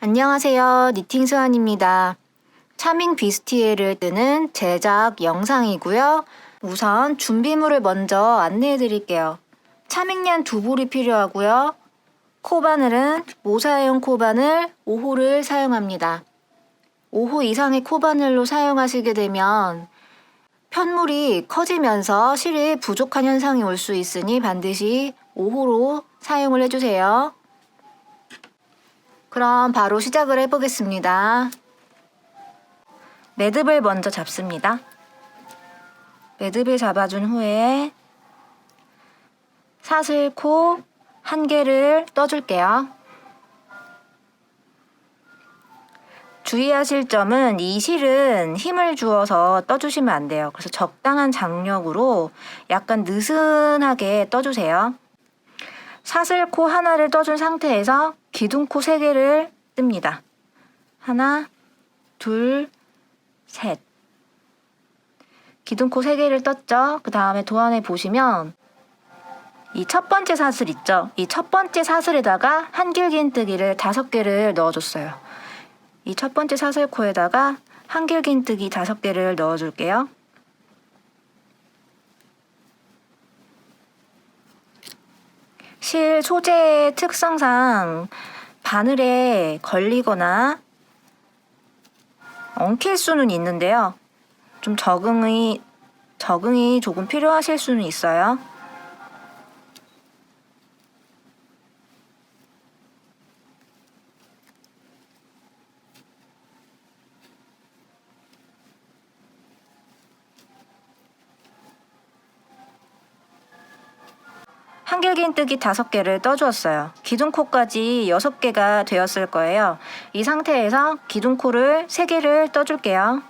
안녕하세요. 니팅 수환입니다. 차밍 비스티에를 뜨는 제작 영상이고요. 우선 준비물을 먼저 안내해 드릴게요. 차밍약 2볼이 필요하고요. 코바늘은 모사용 코바늘 5호를 사용합니다. 5호 이상의 코바늘로 사용하시게 되면 편물이 커지면서 실이 부족한 현상이 올 수 있으니 반드시 5호로 사용을 해주세요. 그럼 바로 시작을 해보겠습니다. 매듭을 먼저 잡습니다. 매듭을 잡아준 후에 사슬코 1개를 떠줄게요. 주의하실 점은 이 실은 힘을 주어서 떠주시면 안 돼요. 그래서 적당한 장력으로 약간 느슨하게 떠주세요. 사슬코 하나를 떠준 상태에서 기둥코 3개를 뜹니다. 하나, 둘, 셋. 기둥코 3개를 떴죠? 그 다음에 도안에 보시면 이 첫 번째 사슬 있죠? 이 첫 번째 사슬에다가 한길긴뜨기를 5개를 넣어줬어요. 이 첫 번째 사슬코에다가 한길긴뜨기 5개를 넣어줄게요. 실 소재의 특성상 바늘에 걸리거나 엉킬 수는 있는데요. 좀 적응이 조금 필요하실 수는 있어요. 한길긴뜨기 5개를 떠주었어요. 기둥코까지 6개가 되었을 거예요. 이 상태에서 기둥코를 3개를 떠줄게요.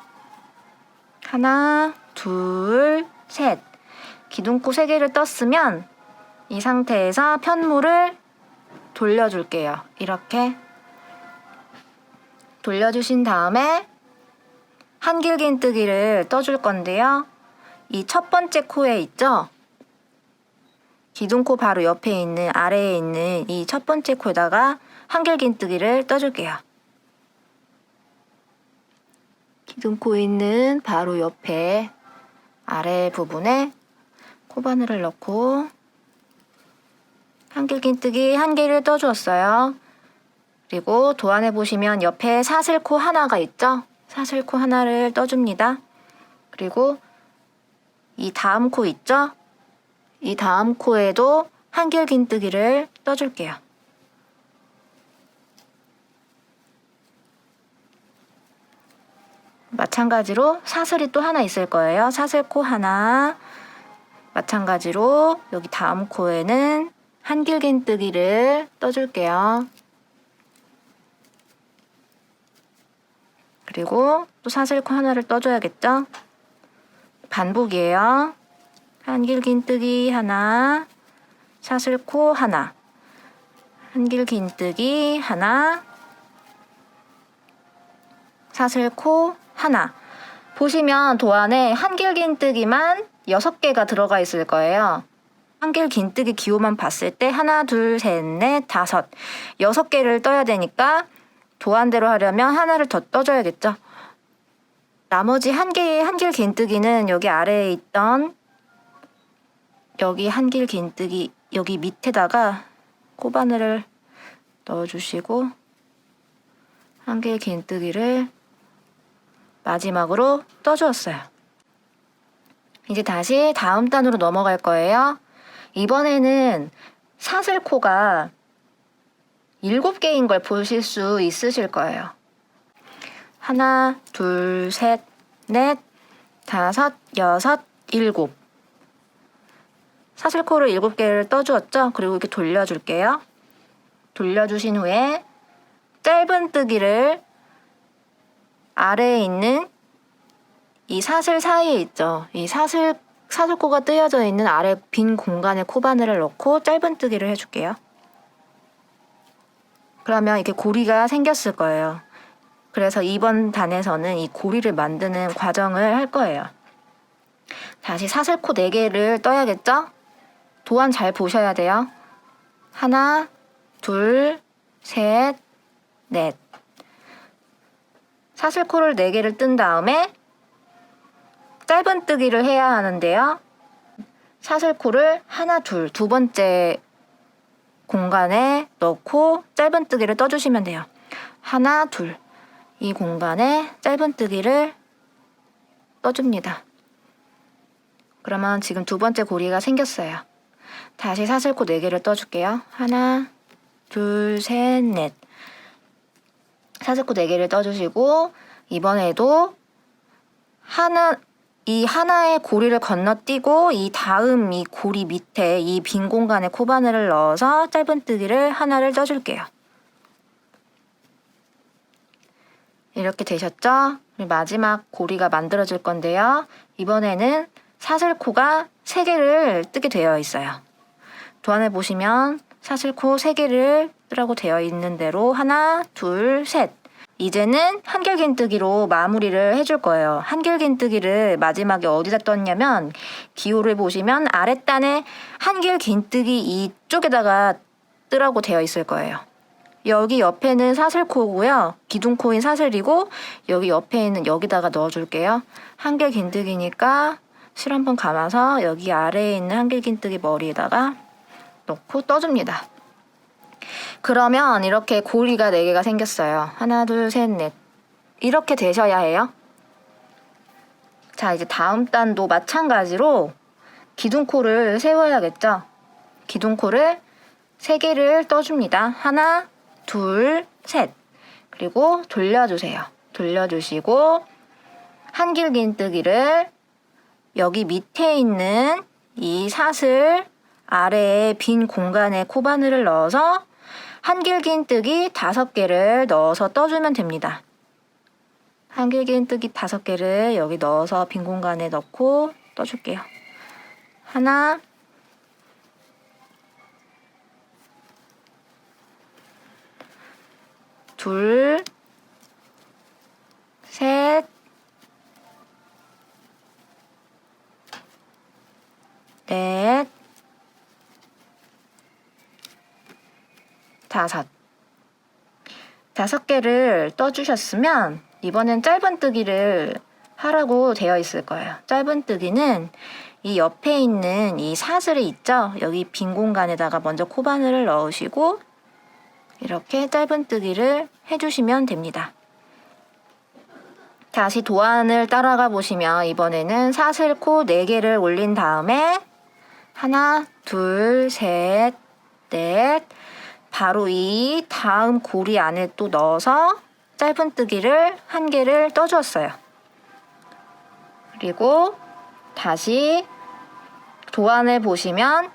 하나, 둘, 셋. 기둥코 3개를 떴으면 이 상태에서 편물을 돌려줄게요. 이렇게 돌려주신 다음에 한길긴뜨기를 떠줄 건데요. 이 첫 번째 코에 있죠? 기둥코 바로 옆에 있는 아래에 있는 이 첫 번째 코에다가 한길긴뜨기를 떠줄게요. 기둥코 있는 바로 옆에 아래 부분에 코바늘을 넣고 한길긴뜨기 1개를 떠주었어요. 그리고 도안에 보시면 옆에 사슬코 하나가 있죠? 사슬코 하나를 떠줍니다. 그리고 이 다음 코 있죠? 이 다음 코에도 한길긴뜨기를 떠줄게요. 마찬가지로 사슬이 또 하나 있을 거예요. 사슬코 하나. 마찬가지로 여기 다음 코에는 한길긴뜨기를 떠줄게요. 그리고 또 사슬코 하나를 떠줘야겠죠? 반복이에요. 한길긴뜨기 하나, 사슬코 하나, 한길긴뜨기 하나, 사슬코 하나. 보시면 도안에 한길긴뜨기만 6개가 들어가 있을 거예요. 한길긴뜨기 기호만 봤을 때 하나, 둘, 셋, 넷, 5, 6개를 떠야 되니까 도안대로 하려면 하나를 더 떠줘야겠죠. 나머지 1개의 한길긴뜨기는 여기 아래에 있던 여기 한길긴뜨기 여기 밑에다가 코바늘을 넣어주시고 한길긴뜨기를 마지막으로 떠주었어요. 이제 다시 다음 단으로 넘어갈 거예요. 이번에는 사슬코가 7개인 걸 보실 수 있으실 거예요. 하나, 둘, 셋, 넷, 5, 6, 7. 사슬코를 7개를 떠주었죠? 그리고 이렇게 돌려줄게요. 돌려주신 후에 짧은뜨기를 아래에 있는 이 사슬 사이에 있죠? 이 사슬코가 뜨여져 있는 아래 빈 공간에 코바늘을 넣고 짧은뜨기를 해줄게요. 그러면 이렇게 고리가 생겼을 거예요. 그래서 이번 단에서는 이 고리를 만드는 과정을 할 거예요. 다시 사슬코 4개를 떠야겠죠? 도안 잘 보셔야 돼요. 하나, 둘, 셋, 넷. 사슬코를 4개를 뜬 다음에 짧은뜨기를 해야 하는데요. 사슬코를 하나, 둘, 두 번째 공간에 넣고 짧은뜨기를 떠주시면 돼요. 하나, 둘, 이 공간에 짧은뜨기를 떠줍니다. 그러면 지금 두 번째 고리가 생겼어요. 다시 사슬코 4개를 떠줄게요. 하나, 둘, 셋, 넷. 사슬코 4개를 떠주시고 이번에도 이 하나의 고리를 건너뛰고 이 다음 이 고리 밑에 이 빈 공간에 코바늘을 넣어서 짧은뜨기를 하나를 떠줄게요. 이렇게 되셨죠? 마지막 고리가 만들어질 건데요. 이번에는 사슬코가 3개를 뜨게 되어 있어요. 도안을 보시면 사슬코 3개를 뜨라고 되어 있는 대로 하나, 둘, 셋. 이제는 한길긴뜨기로 마무리를 해줄 거예요. 한길긴뜨기를 마지막에 어디다 떴냐면 기호를 보시면 아랫단에 한길긴뜨기 이쪽에다가 뜨라고 되어 있을 거예요. 여기 옆에는 사슬코고요. 기둥코인 사슬이고 여기 옆에 있는 여기다가 넣어줄게요. 한길긴뜨기니까 실 한번 감아서 여기 아래에 있는 한길긴뜨기 머리에다가 넣고 떠줍니다. 그러면 이렇게 고리가 4개가 생겼어요. 하나, 둘, 셋, 넷. 이렇게 되셔야 해요. 자, 이제 다음 단도 마찬가지로 기둥코를 세워야겠죠? 기둥코를 3개를 떠줍니다. 하나, 둘, 셋. 그리고 돌려주세요. 돌려주시고 한길긴뜨기를 여기 밑에 있는 이 사슬 아래에 빈 공간에 코바늘을 넣어서 한길긴뜨기 5개를 넣어서 떠주면 됩니다. 한길긴뜨기 5개를 여기 넣어서 빈 공간에 넣고 떠줄게요. 하나, 둘, 셋, 넷, 5개를 떠주셨으면 이번엔 짧은뜨기를 하라고 되어 있을 거예요. 짧은뜨기는 이 옆에 있는 이 사슬이 있죠? 여기 빈 공간에다가 먼저 코바늘을 넣으시고 이렇게 짧은뜨기를 해주시면 됩니다. 다시 도안을 따라가 보시면 이번에는 사슬코 4개를 올린 다음에 하나, 둘, 셋, 넷. 바로 이 다음 고리 안에 또 넣어서 짧은뜨기를 1개를 떠주었어요. 그리고 다시 도안을 보시면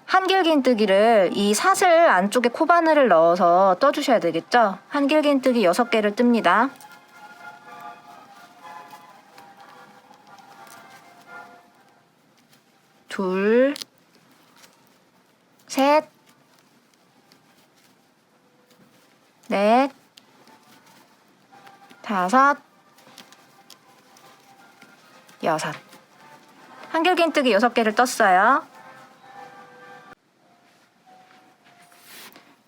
한길긴뜨기를 이 사슬 안쪽에 코바늘을 넣어서 떠주셔야 되겠죠? 한길긴뜨기 6개를 뜹니다. 둘, 셋, 넷, 5, 6. 한길긴뜨기 6개를 떴어요.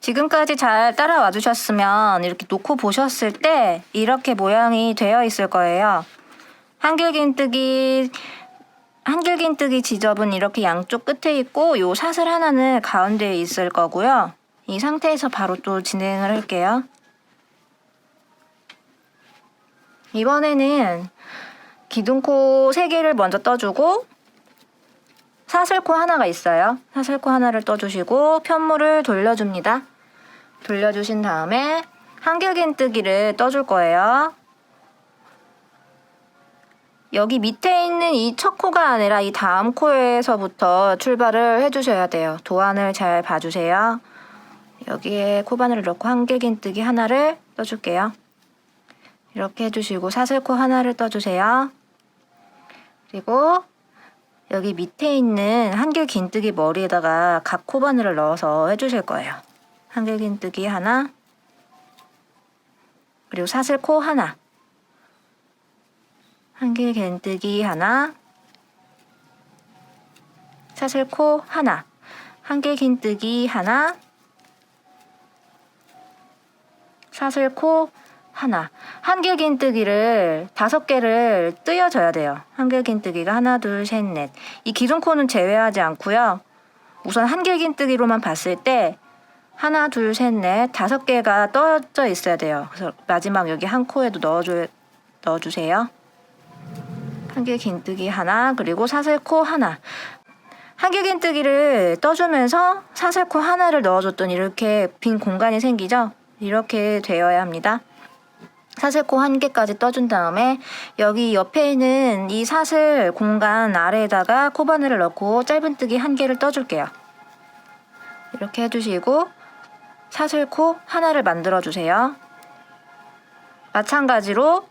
지금까지 잘 따라와 주셨으면 이렇게 놓고 보셨을 때 이렇게 모양이 되어 있을 거예요. 한길긴뜨기 지접은 이렇게 양쪽 끝에 있고 요 사슬 하나는 가운데에 있을 거고요. 이 상태에서 바로 또 진행을 할게요. 이번에는 기둥코 3개를 먼저 떠주고 사슬코 하나가 있어요. 사슬코 하나를 떠주시고 편물을 돌려줍니다. 돌려주신 다음에 한길긴뜨기를 떠줄 거예요. 여기 밑에 있는 이 첫 코가 아니라 이 다음 코에서부터 출발을 해주셔야 돼요. 도안을 잘 봐주세요. 여기에 코바늘을 넣고 한길긴뜨기 하나를 떠줄게요. 이렇게 해주시고 사슬코 하나를 떠주세요. 그리고 여기 밑에 있는 한길긴뜨기 머리에다가 각 코바늘을 넣어서 해주실 거예요. 한길긴뜨기 하나, 그리고 사슬코 하나, 한길긴뜨기 하나, 사슬코 하나, 한길긴뜨기 하나, 사슬코 하나. 한길긴뜨기를 5개를 띄어줘야 돼요. 한길긴뜨기가 하나, 둘, 셋, 넷. 이 기둥코는 제외하지 않고요. 우선 한길긴뜨기로만 봤을 때 하나, 둘, 셋, 넷, 5개가 떠져 있어야 돼요. 그래서 마지막 여기 한 코에도 넣어주세요. 한길긴뜨기 하나, 그리고 사슬코 하나. 한길긴뜨기를 떠주면서 사슬코 하나를 넣어줬더니 이렇게 빈 공간이 생기죠? 이렇게 되어야 합니다. 사슬코 1개까지 떠준 다음에 여기 옆에 있는 이 사슬 공간 아래에다가 코바늘을 넣고 짧은뜨기 1개를 떠줄게요. 이렇게 해주시고 사슬코 하나를 만들어주세요. 마찬가지로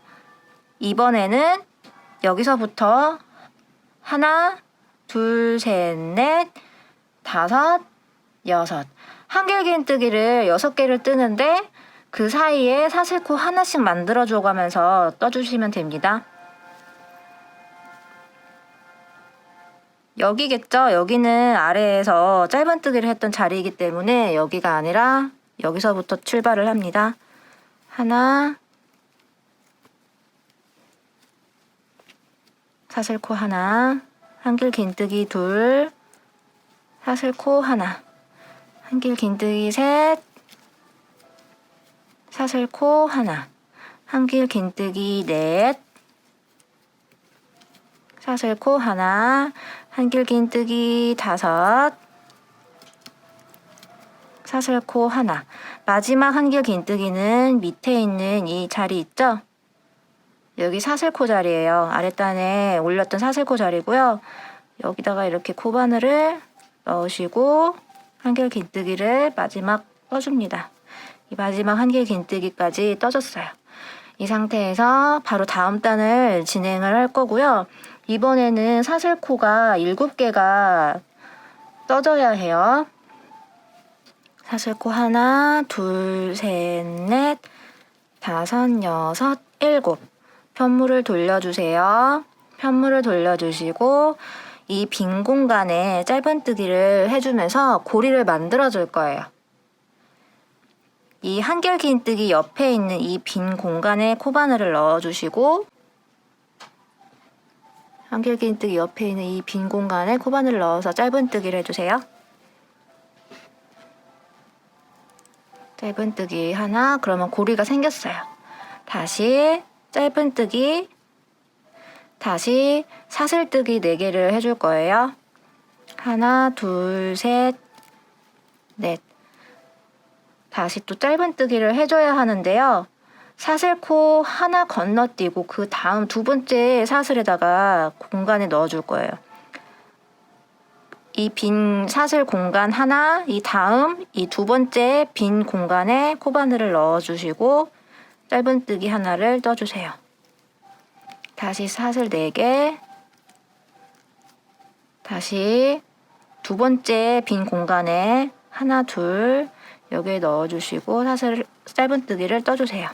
이번에는 여기서부터 하나, 둘, 셋, 넷, 5, 6. 한길긴뜨기를 6개를 뜨는데 그 사이에 사슬코 하나씩 만들어줘 가면서 떠주시면 됩니다. 여기겠죠? 여기는 아래에서 짧은뜨기를 했던 자리이기 때문에 여기가 아니라 여기서부터 출발을 합니다. 하나, 사슬코 하나, 한길긴뜨기 2, 사슬코 하나, 한길긴뜨기 3, 사슬코 하나, 한길긴뜨기 4, 사슬코 하나, 한길긴뜨기 5, 사슬코 하나. 마지막 한길긴뜨기는 밑에 있는 이 자리 있죠? 여기 사슬코 자리예요. 아랫단에 올렸던 사슬코 자리고요. 여기다가 이렇게 코바늘을 넣으시고 한길긴뜨기를 마지막 떠줍니다. 이 마지막 한길긴뜨기까지 떠줬어요. 이 상태에서 바로 다음 단을 진행을 할 거고요. 이번에는 사슬코가 7개가 떠져야 해요. 사슬코 하나, 둘, 셋, 넷, 5, 6, 7. 편물을 돌려주세요. 편물을 돌려주시고 이 빈 공간에 짧은뜨기를 해주면서 고리를 만들어줄 거예요. 이 한길긴뜨기 옆에 있는 이 빈 공간에 코바늘을 넣어주시고 한길긴뜨기 옆에 있는 이 빈 공간에 코바늘을 넣어서 짧은뜨기를 해주세요. 짧은뜨기 하나, 그러면 고리가 생겼어요. 다시 짧은뜨기, 다시 사슬뜨기 4개를 해줄 거예요. 하나, 둘, 셋, 넷. 다시 또 짧은뜨기를 해줘야 하는데요. 사슬코 하나 건너뛰고 그 다음 2번째 사슬에다가 공간에 넣어줄 거예요. 이 빈 사슬 공간 하나, 이 다음 이 2번째 빈 공간에 코바늘을 넣어주시고 짧은뜨기 하나를 떠주세요. 다시 사슬 4개, 다시 2번째 빈 공간에 하나, 둘 여기에 넣어주시고 짧은뜨기를 떠주세요.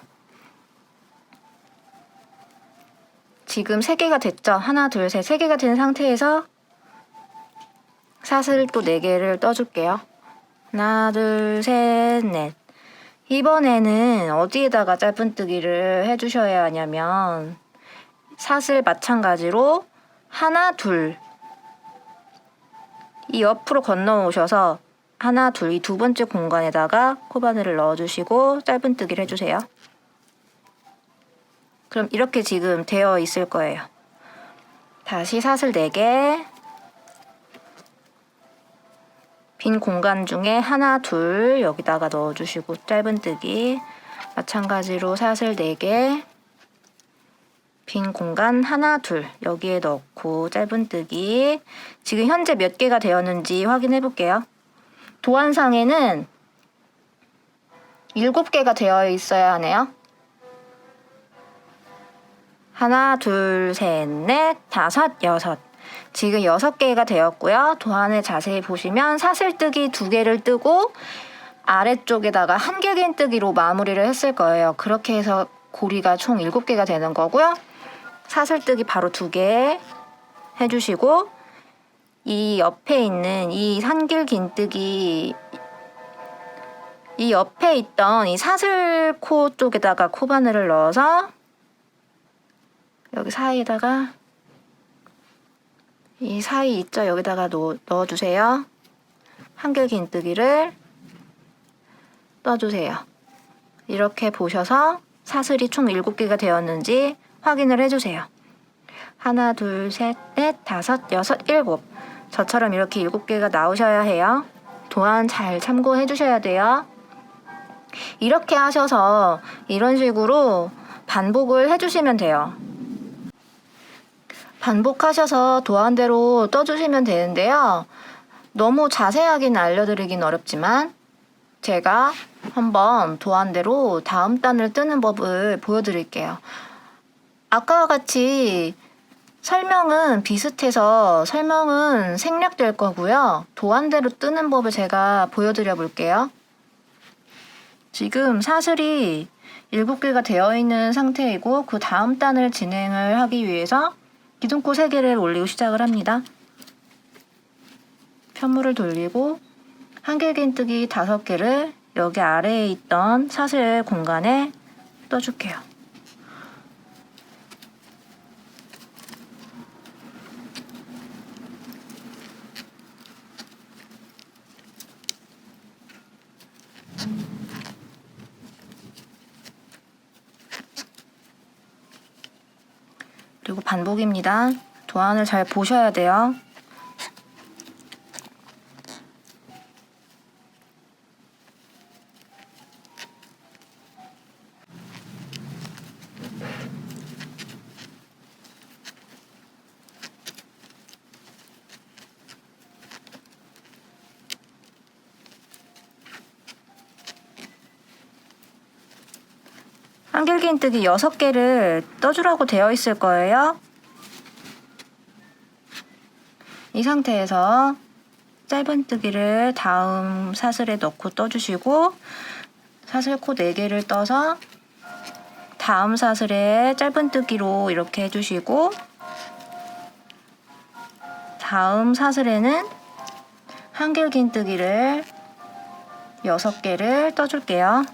지금 3개가 됐죠? 하나, 둘, 셋, 3개가 된 상태에서 사슬 또 4개를 떠줄게요. 하나, 둘, 셋, 넷. 이번에는 어디에다가 짧은뜨기를 해주셔야 하냐면 사슬 마찬가지로 하나, 둘 이 옆으로 건너오셔서 하나, 둘 이 2번째 공간에다가 코바늘을 넣어주시고 짧은뜨기를 해주세요. 그럼 이렇게 지금 되어 있을 거예요. 다시 사슬 4개, 빈 공간 중에 하나, 둘 여기다가 넣어주시고 짧은뜨기, 마찬가지로 사슬 4개, 빈 공간 하나, 둘 여기에 넣고 짧은뜨기. 지금 현재 몇 개가 되었는지 확인해 볼게요. 도안상에는 7개가 되어 있어야 하네요. 하나, 둘, 셋, 넷, 5, 6. 지금 6개가 되었고요. 도안을 자세히 보시면 사슬뜨기 2개를 뜨고 아래쪽에다가 한길긴뜨기로 마무리를 했을 거예요. 그렇게 해서 고리가 총 7개가 되는 거고요. 사슬뜨기 바로 2개 해주시고 이 옆에 있는 이 한길긴뜨기 이 옆에 있던 이 사슬코 쪽에다가 코바늘을 넣어서 여기 사이에다가 이 사이 있죠? 여기다가 넣어주세요. 한길긴뜨기를 떠주세요. 이렇게 보셔서 사슬이 총 7개가 되었는지 확인을 해주세요. 하나, 둘, 셋, 넷, 다섯, 여섯, 일곱. 저처럼 이렇게 7개가 나오셔야 해요. 도안 잘 참고해 주셔야 돼요. 이렇게 하셔서 이런 식으로 반복을 해주시면 돼요. 반복하셔서 도안대로 떠주시면 되는데요. 너무 자세하게는 알려드리긴 어렵지만 제가 한번 도안대로 다음 단을 뜨는 법을 보여드릴게요. 아까와 같이 설명은 비슷해서 설명은 생략될 거고요. 도안대로 뜨는 법을 제가 보여드려 볼게요. 지금 사슬이 7개가 되어 있는 상태이고 그 다음 단을 진행을 하기 위해서 기둥코 3개를 올리고 시작을 합니다. 편물을 돌리고 한길긴뜨기 5개를 여기 아래에 있던 사슬 공간에 떠줄게요. 그리고 반복입니다. 도안을 잘 보셔야 돼요. 한길긴뜨기 6개를 떠주라고 되어 있을 거예요. 이 상태에서 짧은뜨기를 다음 사슬에 넣고 떠주시고 사슬코 4개를 떠서 다음 사슬에 짧은뜨기로 이렇게 해주시고 다음 사슬에는 한길긴뜨기를 6개를 떠줄게요.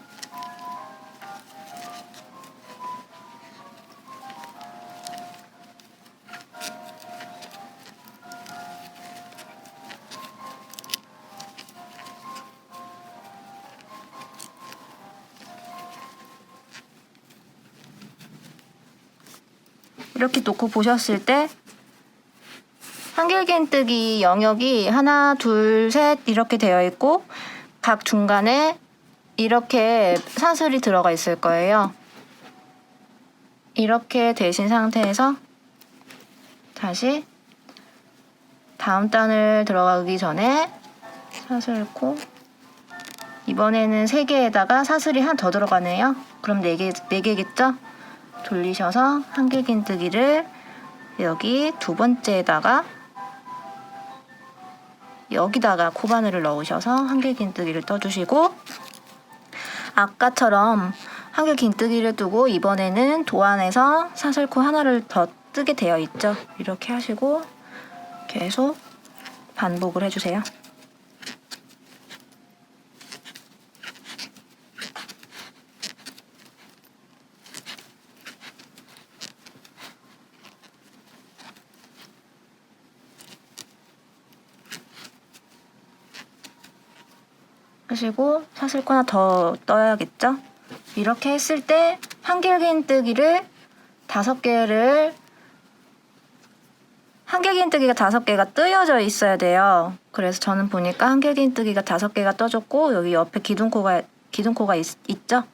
이렇게 놓고 보셨을 때 한길긴뜨기 영역이 하나, 둘, 셋 이렇게 되어 있고 각 중간에 이렇게 사슬이 들어가 있을 거예요. 이렇게 되신 상태에서 다시 다음 단을 들어가기 전에 사슬코 이번에는 3개에다가 사슬이 하나 더 들어가네요. 그럼 4개겠죠? 돌리셔서 한길긴뜨기를 여기 2번째에다가 여기다가 코바늘을 넣으셔서 한길긴뜨기를 떠주시고 아까처럼 한길긴뜨기를 뜨고 이번에는 도안에서 사슬코 하나를 더 뜨게 되어 있죠. 이렇게 하시고 계속 반복을 해주세요. 하시고 사슬코 하나 더 떠야겠죠? 이렇게 했을 때 한길긴뜨기를 5개를 한길긴뜨기가 5개가 뜨여져 있어야 돼요. 그래서 저는 보니까 한길긴뜨기가 5개가 떠졌고 여기 옆에 기둥코가 있죠?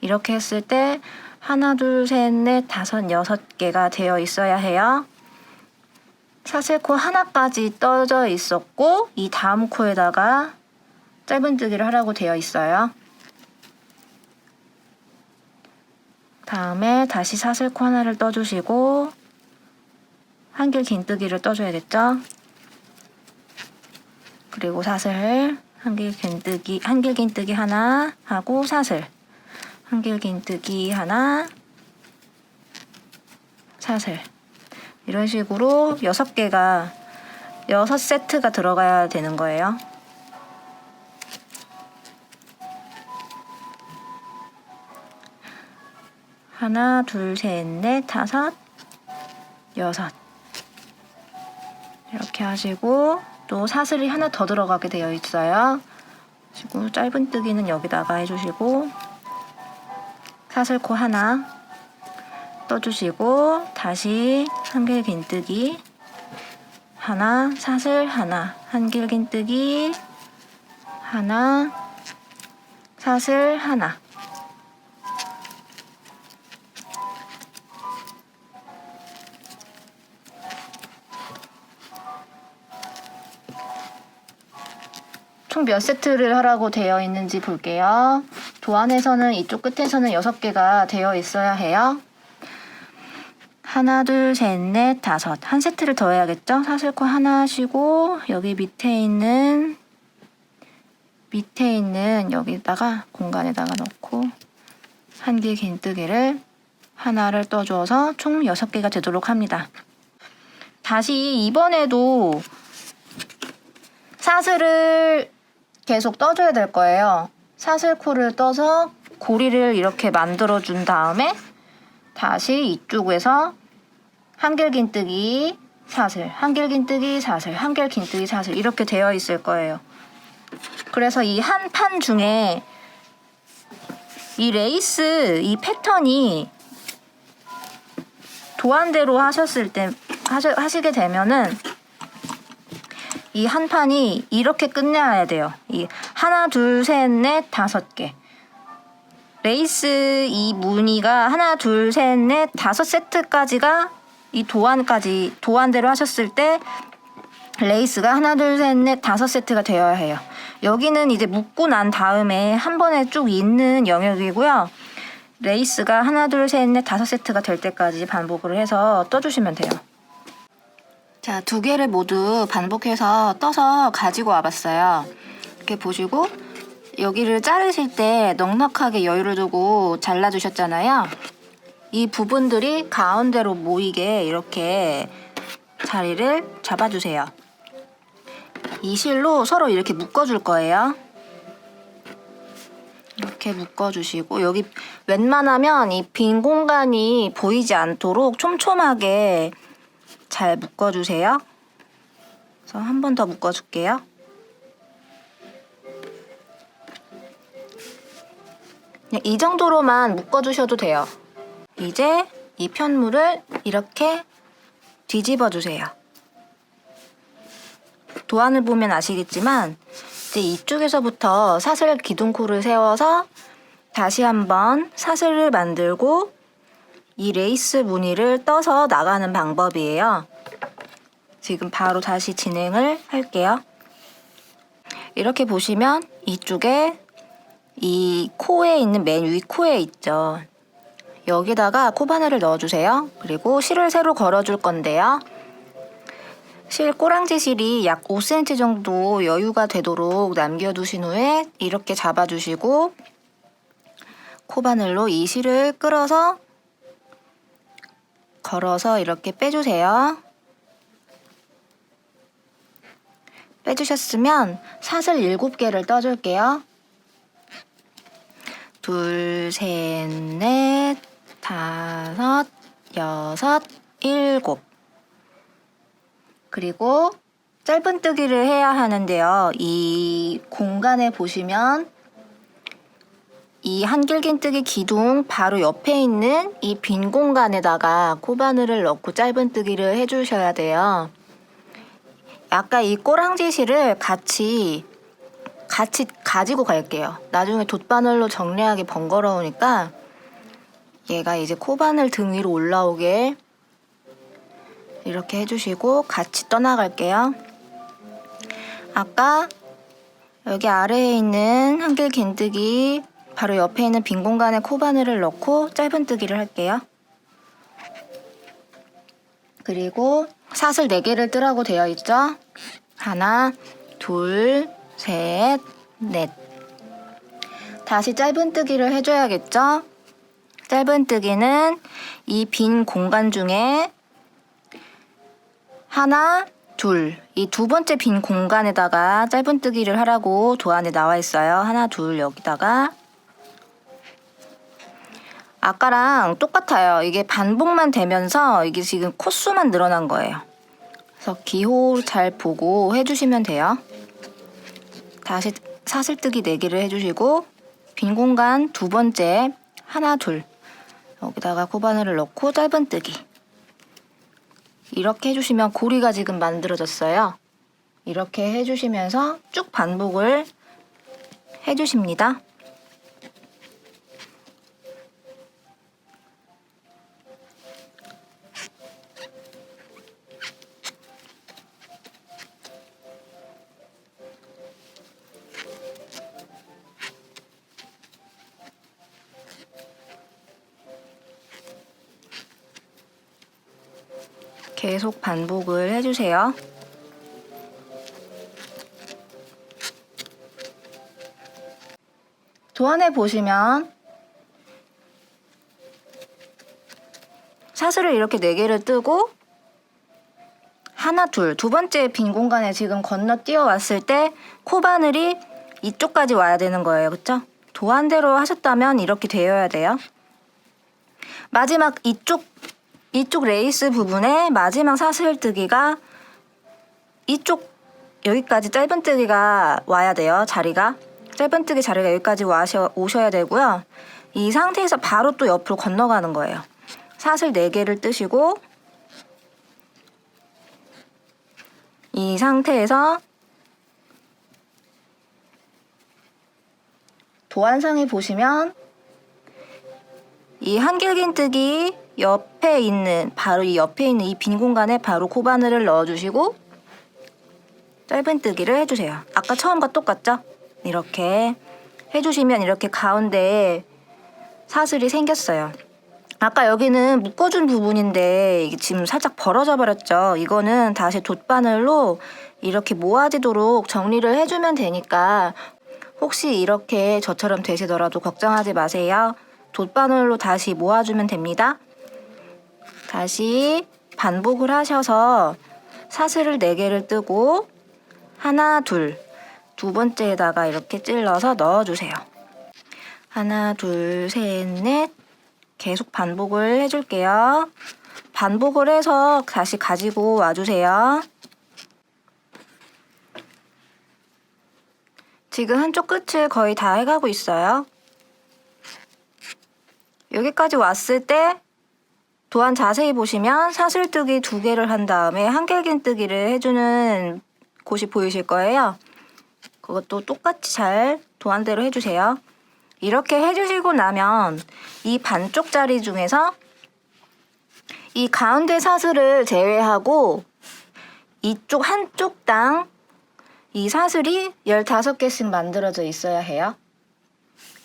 이렇게 했을 때 하나, 둘, 셋, 넷, 다섯, 6개가 되어 있어야 해요. 사슬코 하나까지 떠져 있었고 이 다음 코에다가 짧은뜨기를 하라고 되어 있어요. 다음에 다시 사슬코 하나를 떠주시고 한길긴뜨기를 떠줘야겠죠? 그리고 사슬, 한길긴뜨기 하나 하고 사슬, 한길긴뜨기 하나, 사슬 이런 식으로 6개가 6세트가 들어가야 되는 거예요. 하나, 둘, 셋, 넷, 다섯, 여섯. 이렇게 하시고 또 사슬이 하나 더 들어가게 되어 있어요. 그리고 짧은뜨기는 여기다가 해주시고 사슬코 하나 떠주시고 다시 한길긴뜨기 하나, 사슬 하나, 한길긴뜨기 하나, 사슬 하나. 총 몇 세트를 하라고 되어 있는지 볼게요. 도안에서는 이쪽 끝에서는 6개가 되어 있어야 해요. 하나, 둘, 셋, 넷, 다섯. 한 세트를 더 해야겠죠? 사슬코 하나 하시고 여기 밑에 있는 여기다가 공간에다가 넣고 한길긴뜨기를 하나를 떠줘서 총 6개가 되도록 합니다. 다시 이번에도 사슬을 계속 떠줘야 될 거예요. 사슬코를 떠서 고리를 이렇게 만들어 준 다음에 다시 이쪽에서 한길긴뜨기 사슬, 한길긴뜨기 사슬, 한길긴뜨기 사슬 이렇게 되어 있을 거예요. 그래서 이 한 판 중에 이 레이스, 이 패턴이 도안대로 하셨을 때 하시게 되면은 이 한 판이 이렇게 끝내야 돼요. 이 하나, 둘, 셋, 넷, 5개. 레이스 이 무늬가 하나, 둘, 셋, 넷, 5세트까지가 이 도안대로 하셨을 때 레이스가 하나, 둘, 셋, 넷, 5세트가 되어야 해요. 여기는 이제 묶고 난 다음에 한 번에 쭉 있는 영역이고요. 레이스가 하나, 둘, 셋, 넷, 5세트가 될 때까지 반복을 해서 떠주시면 돼요. 자, 2개를 모두 반복해서 떠서 가지고 와봤어요. 이렇게 보시고 여기를 자르실 때 넉넉하게 여유를 두고 잘라주셨잖아요. 이 부분들이 가운데로 모이게 이렇게 자리를 잡아주세요. 이 실로 서로 이렇게 묶어줄 거예요. 이렇게 묶어주시고 여기 웬만하면 이 빈 공간이 보이지 않도록 촘촘하게 잘 묶어주세요. 그래서 한 번 더 묶어줄게요. 이 정도로만 묶어주셔도 돼요. 이제 이 편물을 이렇게 뒤집어 주세요. 도안을 보면 아시겠지만 이제 이쪽에서부터 사슬 기둥코를 세워서 다시 한번 사슬을 만들고 이 레이스 무늬를 떠서 나가는 방법이에요. 지금 바로 다시 진행을 할게요. 이렇게 보시면 이쪽에 이 코에 있는 맨 위 코에 있죠. 여기다가 코바늘을 넣어주세요. 그리고 실을 새로 걸어줄 건데요. 실 꼬랑지 실이 약 5cm 정도 여유가 되도록 남겨두신 후에 이렇게 잡아주시고 코바늘로 이 실을 끌어서 걸어서 이렇게 빼주세요. 빼주셨으면 사슬 7개를 떠줄게요. 2, 3, 4, 5, 6, 7. 그리고 짧은뜨기를 해야 하는데요. 이 공간에 보시면 이 한길긴뜨기 기둥 바로 옆에 있는 이 빈 공간에다가 코바늘을 넣고 짧은뜨기를 해주셔야 돼요. 아까 이 꼬랑지 실을 같이 가지고 갈게요. 나중에 돗바늘로 정리하기 번거로우니까 얘가 이제 코바늘 등 위로 올라오게 이렇게 해주시고 같이 떠나갈게요. 아까 여기 아래에 있는 한길긴뜨기 바로 옆에 있는 빈 공간에 코바늘을 넣고 짧은뜨기를 할게요. 그리고 사슬 4개를 뜨라고 되어 있죠? 하나, 둘, 셋, 넷. 다시 짧은뜨기를 해줘야겠죠? 짧은뜨기는 이 빈 공간 중에 하나, 둘. 이 2번째 빈 공간에다가 짧은뜨기를 하라고 도안에 나와 있어요. 하나, 둘 여기다가 아까랑 똑같아요. 이게 반복만 되면서 이게 지금 코수만 늘어난 거예요. 그래서 기호 잘 보고 해주시면 돼요. 다시 사슬뜨기 4개를 해주시고 빈 공간 두 번째 하나 둘 여기다가 코바늘을 넣고 짧은뜨기 이렇게 해주시면 고리가 지금 만들어졌어요. 이렇게 해주시면서 쭉 반복을 해주십니다. 계속 반복을 해주세요. 도안에 보시면 사슬을 이렇게 4개를 뜨고 하나 둘 두 번째 빈 공간에 지금 건너뛰어 왔을 때 코바늘이 이쪽까지 와야 되는 거예요. 그쵸? 도안대로 하셨다면 이렇게 되어야 돼요. 마지막 이쪽 레이스 부분에 마지막 사슬뜨기가 이쪽 여기까지 짧은뜨기가 와야 돼요. 자리가 짧은뜨기 자리가 여기까지 오셔야 되고요. 이 상태에서 바로 또 옆으로 건너가는 거예요. 사슬 4개를 뜨시고 이 상태에서 도안상에 보시면 이 한길긴뜨기 옆에 있는 바로 이 옆에 있는 이 빈 공간에 바로 코바늘을 넣어주시고 짧은뜨기를 해주세요. 아까 처음과 똑같죠? 이렇게 해주시면 이렇게 가운데에 사슬이 생겼어요. 아까 여기는 묶어준 부분인데 이게 지금 살짝 벌어져 버렸죠? 이거는 다시 돗바늘로 이렇게 모아지도록 정리를 해주면 되니까 혹시 이렇게 저처럼 되시더라도 걱정하지 마세요. 돗바늘로 다시 모아주면 됩니다. 다시 반복을 하셔서 사슬을 4개를 뜨고 하나 둘 두 번째에다가 이렇게 찔러서 넣어주세요. 하나 둘 셋 넷 계속 반복을 해줄게요. 반복을 해서 다시 가지고 와주세요. 지금 한쪽 끝을 거의 다 해가고 있어요. 여기까지 왔을 때 도안 자세히 보시면 사슬뜨기 2개를 한 다음에 한길긴뜨기를 해주는 곳이 보이실 거예요. 그것도 똑같이 잘 도안대로 해주세요. 이렇게 해주시고 나면 이 반쪽 자리 중에서 이 가운데 사슬을 제외하고 이쪽 한쪽당 이 사슬이 15개씩 만들어져 있어야 해요.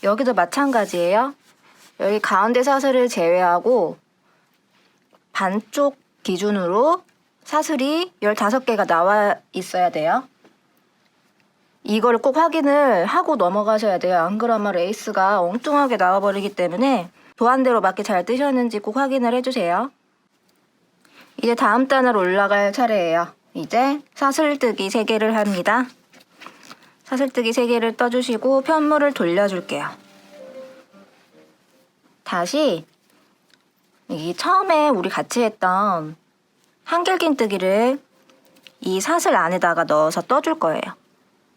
여기도 마찬가지예요. 여기 가운데 사슬을 제외하고 반쪽 기준으로 사슬이 15개가 나와 있어야 돼요. 이걸 꼭 확인을 하고 넘어가셔야 돼요. 안 그러면 레이스가 엉뚱하게 나와버리기 때문에 도안대로 맞게 잘 뜨셨는지 꼭 확인을 해주세요. 이제 다음 단으로 올라갈 차례예요. 이제 사슬뜨기 3개를 합니다. 사슬뜨기 3개를 떠주시고 편물을 돌려줄게요. 다시 이 처음에 우리 같이 했던 한길긴뜨기를 이 사슬 안에다가 넣어서 떠줄 거예요.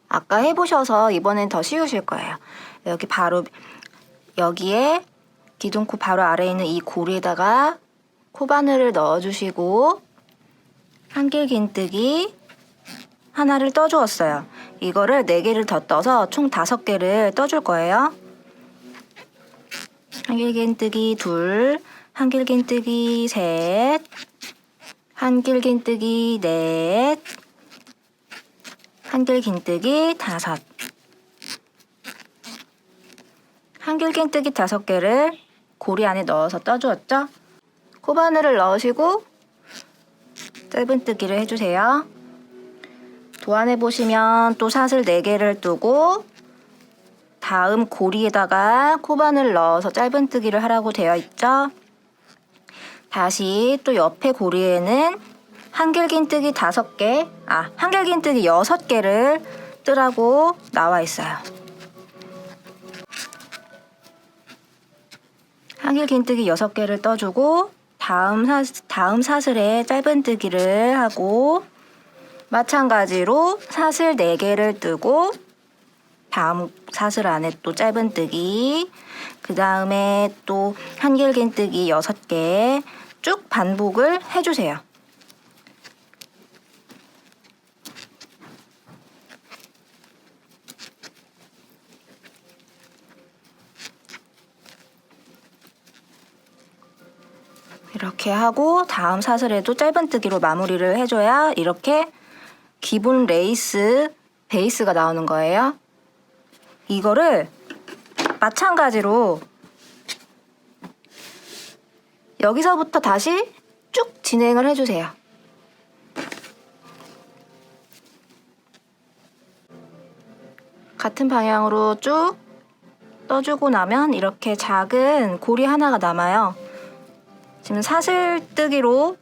아까 해보셔서 이번엔 더 쉬우실 거예요. 여기 바로 여기에 기둥코 바로 아래에 있는 이 고리에다가 코바늘을 넣어주시고 한길긴뜨기 하나를 떠주었어요. 이거를 4개를 더 떠서 총 5개를 떠줄 거예요. 한길긴뜨기 2, 한길긴뜨기 3, 한길긴뜨기 4, 한길긴뜨기 5. 한길긴뜨기 5개를 고리 안에 넣어서 떠주었죠? 코바늘을 넣으시고 짧은뜨기를 해주세요. 도안에 보시면 또 사슬 4개를 뜨고 다음 고리에다가 코바늘 넣어서 짧은뜨기를 하라고 되어 있죠? 다시 또 옆에 고리에는 한길긴뜨기 5개, 한길긴뜨기 6개를 뜨라고 나와 있어요. 한길긴뜨기 6개를 떠주고 다음 사슬에 짧은뜨기를 하고 마찬가지로 사슬 4개를 뜨고 다음 사슬 안에 또 짧은뜨기, 그 다음에 또 한길긴뜨기 6개 쭉 반복을 해주세요. 이렇게 하고 다음 사슬에도 짧은뜨기로 마무리를 해줘야 이렇게 기본 레이스 베이스가 나오는 거예요. 이거를 마찬가지로 여기서부터 다시 쭉 진행을 해주세요. 같은 방향으로 쭉 떠주고 나면 이렇게 작은 고리 하나가 남아요. 지금 사슬뜨기와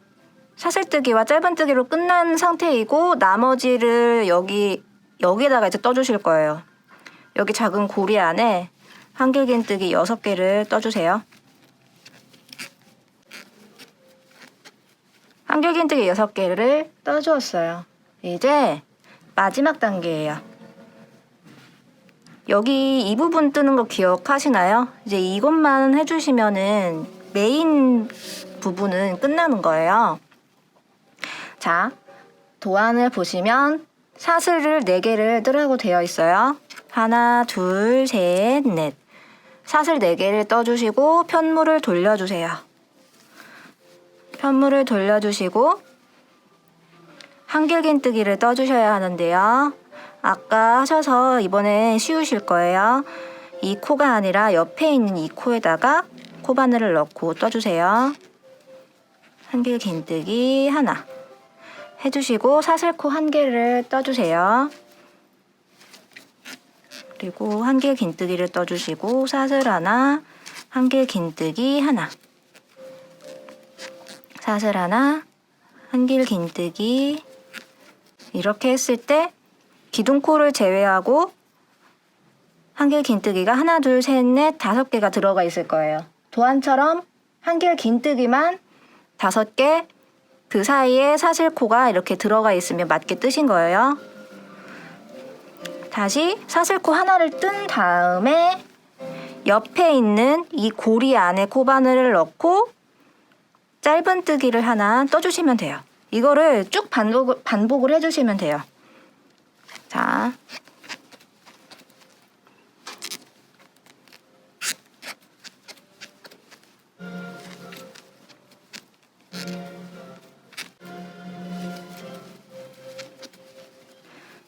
짧은뜨기로 끝난 상태이고 나머지를 여기에다가 이제 떠주실 거예요. 여기 작은 고리 안에 한길긴뜨기 6개를 떠주세요. 한길긴뜨기 6개를 떠주었어요. 이제 마지막 단계예요. 여기 이 부분 뜨는 거 기억하시나요? 이제 이것만 해주시면은 메인 부분은 끝나는 거예요. 자, 도안을 보시면 사슬을 4개를 뜨라고 되어 있어요. 하나, 둘, 셋, 넷. 사슬 4개를 떠주시고 편물을 돌려주세요. 편물을 돌려주시고 한길긴뜨기를 떠주셔야 하는데요. 아까 하셔서 이번엔 쉬우실 거예요. 이 코가 아니라 옆에 있는 이 코에다가 코바늘을 넣고 떠주세요. 한길긴뜨기 하나 해주시고 사슬코 1개를 떠주세요. 그리고 한길긴뜨기를 떠주시고 사슬 하나, 한길긴뜨기 하나, 사슬 하나, 한길긴뜨기. 이렇게 했을 때 기둥코를 제외하고 한길긴뜨기가 하나, 둘, 셋, 넷, 5개가 들어가 있을 거예요. 도안처럼 한길긴뜨기만 5개, 그 사이에 사슬코가 이렇게 들어가 있으면 맞게 뜨신 거예요. 다시 사슬코 하나를 뜬 다음에 옆에 있는 이 고리 안에 코바늘을 넣고 짧은뜨기를 하나 떠주시면 돼요. 이거를 쭉 반복을 해주시면 돼요. 자,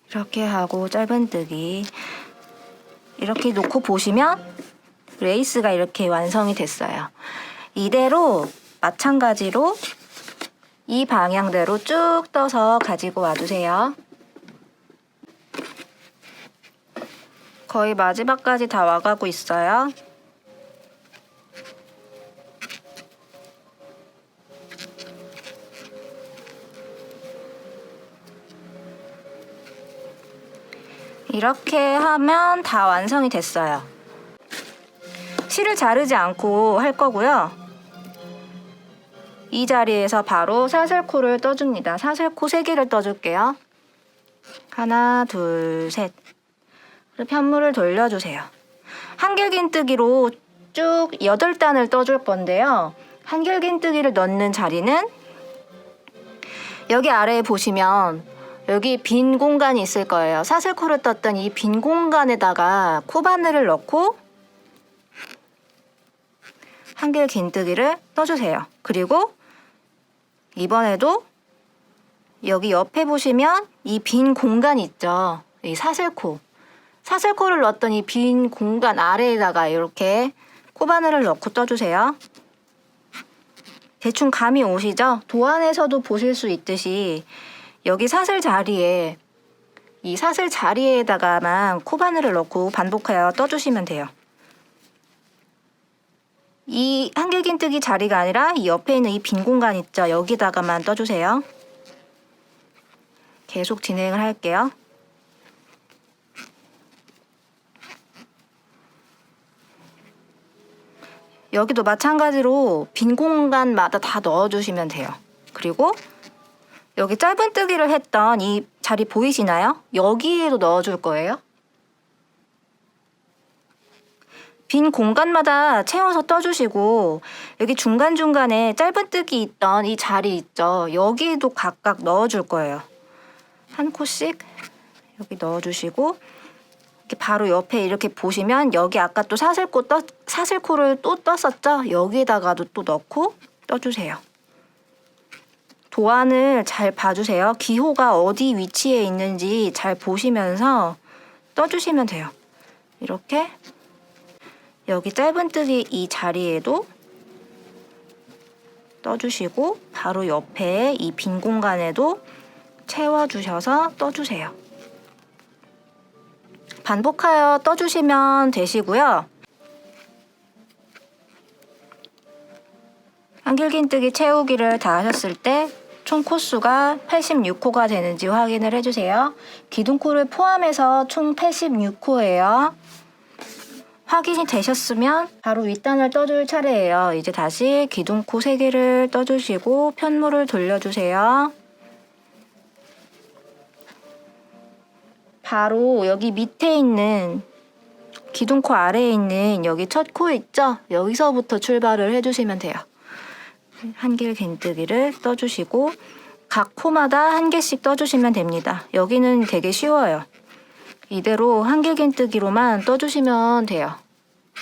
이렇게 하고 짧은뜨기 이렇게 놓고 보시면 레이스가 이렇게 완성이 됐어요. 이대로 마찬가지로 이 방향대로 쭉 떠서 가지고 와주세요. 거의 마지막까지 다 와가고 있어요. 이렇게 하면 다 완성이 됐어요. 실을 자르지 않고 할 거고요. 이 자리에서 바로 사슬코를 떠줍니다. 사슬코 3개를 떠줄게요. 하나, 둘, 셋. 그리고 편물을 돌려주세요. 한길긴뜨기로 쭉 8단을 떠줄 건데요. 한길긴뜨기를 넣는 자리는 여기 아래에 보시면 여기 빈 공간이 있을 거예요. 사슬코를 떴던 이 빈 공간에다가 코바늘을 넣고 한길긴뜨기를 떠주세요. 그리고 이번에도 여기 옆에 보시면 이 빈 공간 있죠. 이 사슬코를 넣었던 이 빈 공간 아래에다가 이렇게 코바늘을 넣고 떠주세요. 대충 감이 오시죠? 도안에서도 보실 수 있듯이 여기 사슬 자리에 이 사슬 자리에다가만 코바늘을 넣고 반복하여 떠주시면 돼요. 이 한길긴뜨기 자리가 아니라 이 옆에 있는 이 빈 공간 있죠? 여기다가만 떠주세요. 계속 진행을 할게요. 여기도 마찬가지로 빈 공간마다 다 넣어주시면 돼요. 그리고 여기 짧은뜨기를 했던 이 자리 보이시나요? 여기에도 넣어줄 거예요. 빈 공간마다 채워서 떠주시고 여기 중간중간에 짧은뜨기 있던 이 자리 있죠? 여기도 각각 넣어줄 거예요. 한 코씩 여기 넣어주시고 이렇게 바로 옆에 이렇게 보시면 여기 아까 또 사슬코를 또 떴었죠? 여기에다가도 또 넣고 떠주세요. 도안을 잘 봐주세요. 기호가 어디 위치에 있는지 잘 보시면서 떠주시면 돼요. 이렇게 여기 짧은뜨기 이 자리에도 떠주시고 바로 옆에 이 빈 공간에도 채워주셔서 떠주세요. 반복하여 떠주시면 되시고요. 한길긴뜨기 채우기를 다 하셨을 때 총 코수가 86코가 되는지 확인을 해주세요. 기둥코를 포함해서 총 86코예요. 확인이 되셨으면 바로 윗단을 떠줄 차례예요. 이제 다시 기둥코 3개를 떠주시고 편물을 돌려주세요. 바로 여기 밑에 있는 기둥코 아래에 있는 여기 첫 코 있죠? 여기서부터 출발을 해주시면 돼요. 한길긴뜨기를 떠주시고 각 코마다 한 개씩 떠주시면 됩니다. 여기는 되게 쉬워요. 이대로 한길긴뜨기로만 떠주시면 돼요.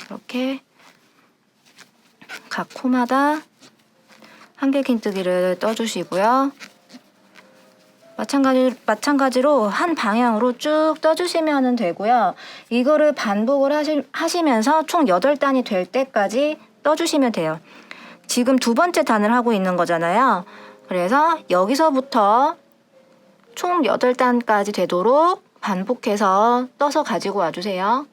이렇게 각 코마다 한길긴뜨기를 떠주시고요. 마찬가지로 한 방향으로 쭉 떠주시면 되고요. 이거를 반복을 하시면서 총 8단이 될 때까지 떠주시면 돼요. 지금 2번째 단을 하고 있는 거잖아요. 그래서 여기서부터 총 8단까지 되도록 반복해서 떠서 가지고 와주세요.